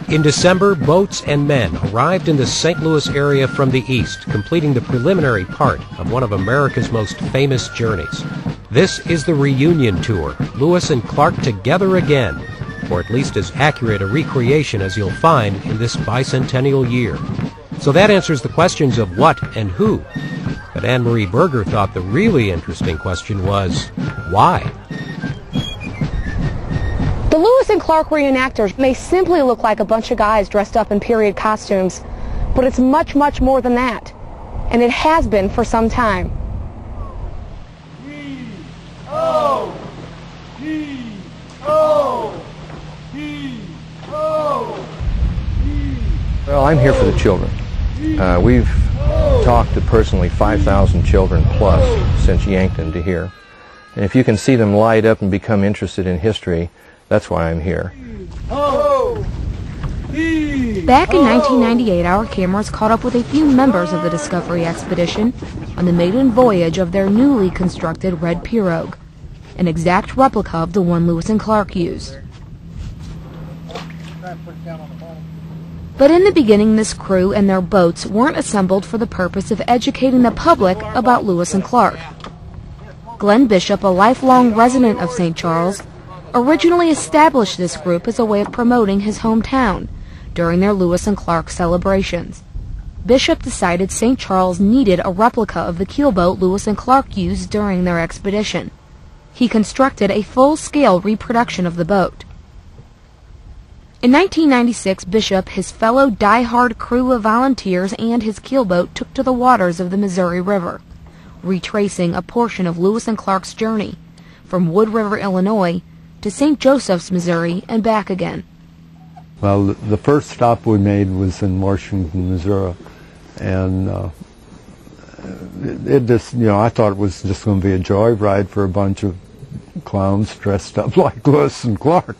In December, boats and men arrived in the St. Louis area from the east, completing the preliminary part of one of America's most famous journeys. This is the reunion tour, Lewis and Clark together again, or at least as accurate a recreation as you'll find in this bicentennial year. So that answers the questions of what and who. But Anne-Marie Berger thought the really interesting question was, why? The Lewis and Clark reenactors may simply look like a bunch of guys dressed up in period costumes, but it's much, much more than that. And it has been for some time. Well, I'm here for the children. We've talked to personally 5,000 children plus since Yankton to here. And if you can see them light up and become interested in history, that's why I'm here. Back in 1998, our cameras caught up with a few members of the Discovery Expedition on the maiden voyage of their newly constructed red pirogue, an exact replica of the one Lewis and Clark used. But in the beginning, this crew and their boats weren't assembled for the purpose of educating the public about Lewis and Clark. Glenn Bishop, a lifelong resident of St. Charles, originally established this group as a way of promoting his hometown during their Lewis and Clark celebrations. Bishop decided St. Charles needed a replica of the keelboat Lewis and Clark used during their expedition. He constructed a full-scale reproduction of the boat. In 1996, Bishop, his fellow die-hard crew of volunteers, and his keelboat took to the waters of the Missouri River, retracing a portion of Lewis and Clark's journey from Wood River, Illinois, to St. Joseph's, Missouri, and back again. Well, the first stop we made was in Washington, Missouri, and it just, I thought it was just going to be a joyride for a bunch of clowns dressed up like Lewis and Clark.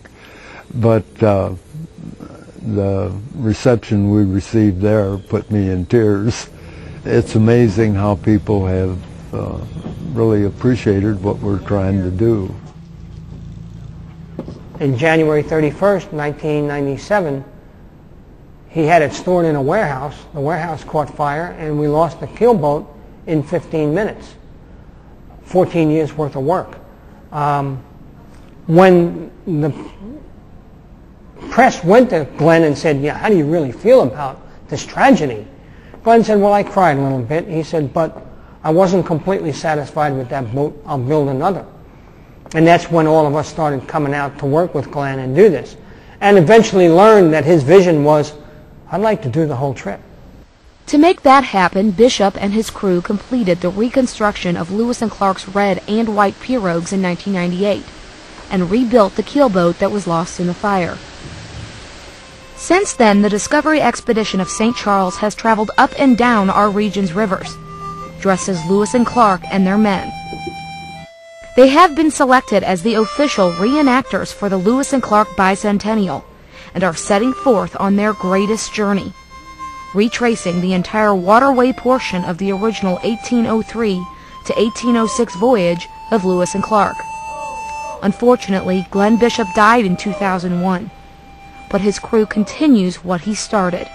But the reception we received there put me in tears. It's amazing how people have really appreciated what we're trying to do. In January 31st, 1997, he had it stored in a warehouse. The warehouse caught fire, and we lost the keelboat in 15 minutes. 14 years worth of work. When the press went to Glenn and said, how do you really feel about this tragedy? Glenn said, well, I cried a little bit. He said, but I wasn't completely satisfied with that boat. I'll build another. And that's when all of us started coming out to work with Glenn and do this. And eventually learned that his vision was, I'd like to do the whole trip. To make that happen, Bishop and his crew completed the reconstruction of Lewis and Clark's red and white pirogues in 1998 and rebuilt the keelboat that was lost in the fire. Since then, the Discovery Expedition of St. Charles has traveled up and down our region's rivers, dressed as Lewis and Clark and their men. They have been selected as the official reenactors for the Lewis and Clark Bicentennial and are setting forth on their greatest journey, retracing the entire waterway portion of the original 1803 to 1806 voyage of Lewis and Clark. Unfortunately, Glenn Bishop died in 2001, but his crew continues what he started.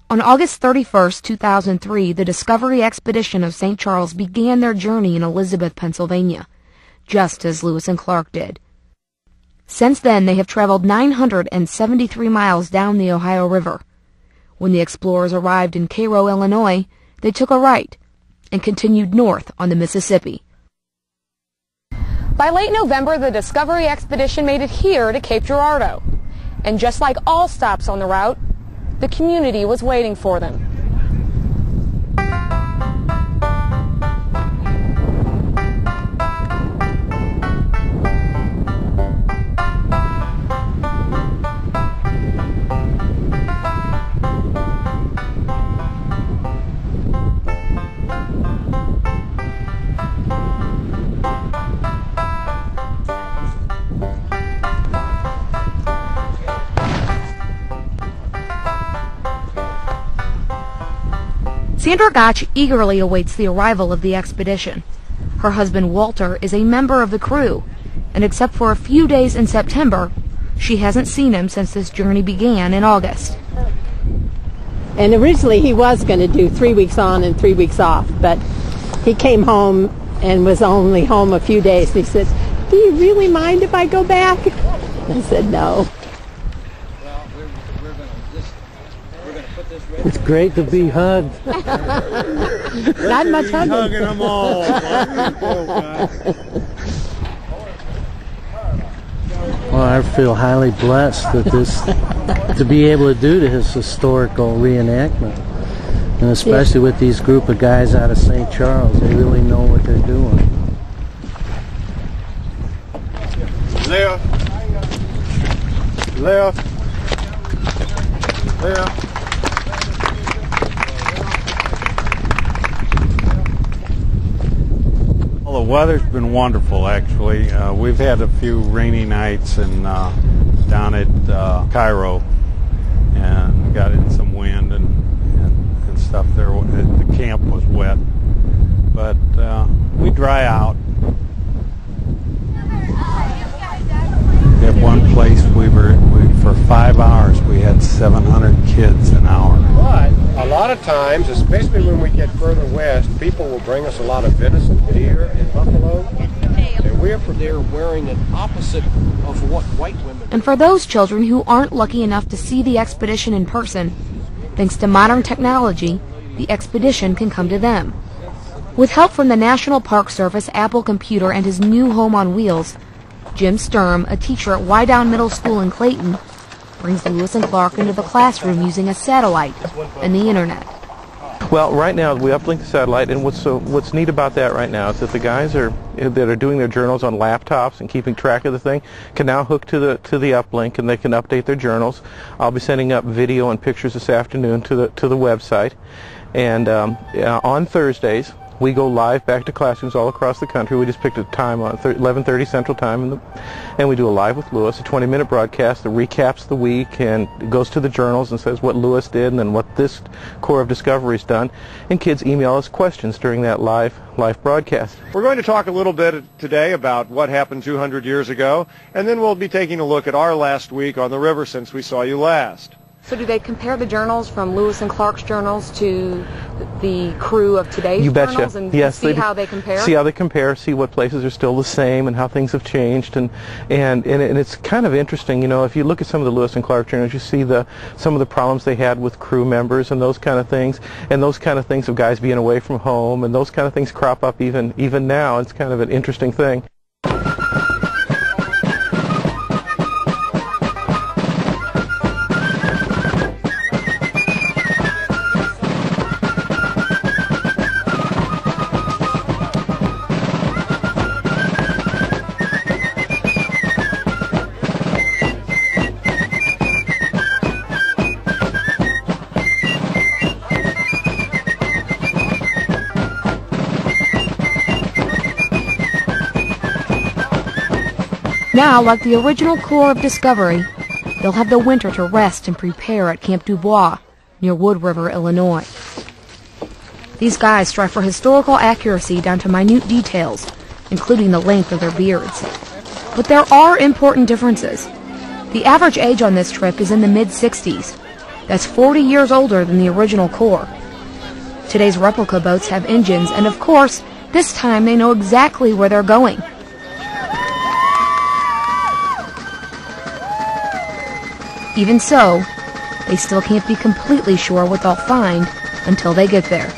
On August 31st, 2003, the Discovery Expedition of St. Charles began their journey in Elizabeth, Pennsylvania, just as Lewis and Clark did. Since then, they have traveled 973 miles down the Ohio River. When the explorers arrived in Cairo, Illinois, they took a right and continued north on the Mississippi. By late November, the Discovery Expedition made it here to Cape Girardeau. And just like all stops on the route, the community was waiting for them. Sandra Gotch eagerly awaits the arrival of the expedition. Her husband Walter is a member of the crew, and except for a few days in September, She hasn't seen him since this journey began in August. And originally he was going to do 3 weeks on and 3 weeks off, but he came home and was only home a few days. And he said, "Do you really mind if I go back?" I said, "No." It's great to be hugged. Not much hugging. Hugging them all. Well, I feel highly blessed that this, to be able to do this historical reenactment, and especially with these group of guys out of St. Charles. They really know what they're doing. Left. Left. Left. Well, the weather's been wonderful, actually. We've had a few rainy nights down at Cairo, and got in some wind and stuff there. The camp was wet, but we dry out. At one place, for 5 hours, we had 700 kids an hour. But a lot of times, especially when we get further west, people will bring us a lot of venison, deer, and buffalo, and we're there wearing an opposite of what white women. And for those children who aren't lucky enough to see the expedition in person, thanks to modern technology, the expedition can come to them. With help from the National Park Service, Apple Computer, and his new home on wheels, Jim Sturm, a teacher at Wydown Middle School in Clayton, brings Lewis and Clark into the classroom using a satellite and the internet. Well, right now we uplink the satellite, and what's neat about that right now is that the guys that are doing their journals on laptops and keeping track of the thing can now hook to the uplink, and they can update their journals. I'll be sending up video and pictures this afternoon to the website, and on Thursdays we go live back to classrooms all across the country. We just picked a time on 11:30 Central Time, and we do a Live with Lewis, a 20-minute broadcast that recaps the week and goes to the journals and says what Lewis did and then what this Corps of Discovery's done. And kids email us questions during that live broadcast. We're going to talk a little bit today about what happened 200 years ago, and then we'll be taking a look at our last week on the river since we saw you last. So do they compare the journals from Lewis and Clark's journals to the crew of today's journals and see how they compare? See how they compare, see what places are still the same and how things have changed, and it's kind of interesting, you know, if you look at some of the Lewis and Clark journals, you see some of the problems they had with crew members and those kind of things, of guys being away from home, and those kind of things crop up even now. It's kind of an interesting thing. Now, like the original Corps of Discovery, they'll have the winter to rest and prepare at Camp Dubois, near Wood River, Illinois. These guys strive for historical accuracy down to minute details, including the length of their beards. But there are important differences. The average age on this trip is in the mid-60s. That's 40 years older than the original Corps. Today's replica boats have engines, and of course, this time they know exactly where they're going. Even so, they still can't be completely sure what they'll find until they get there.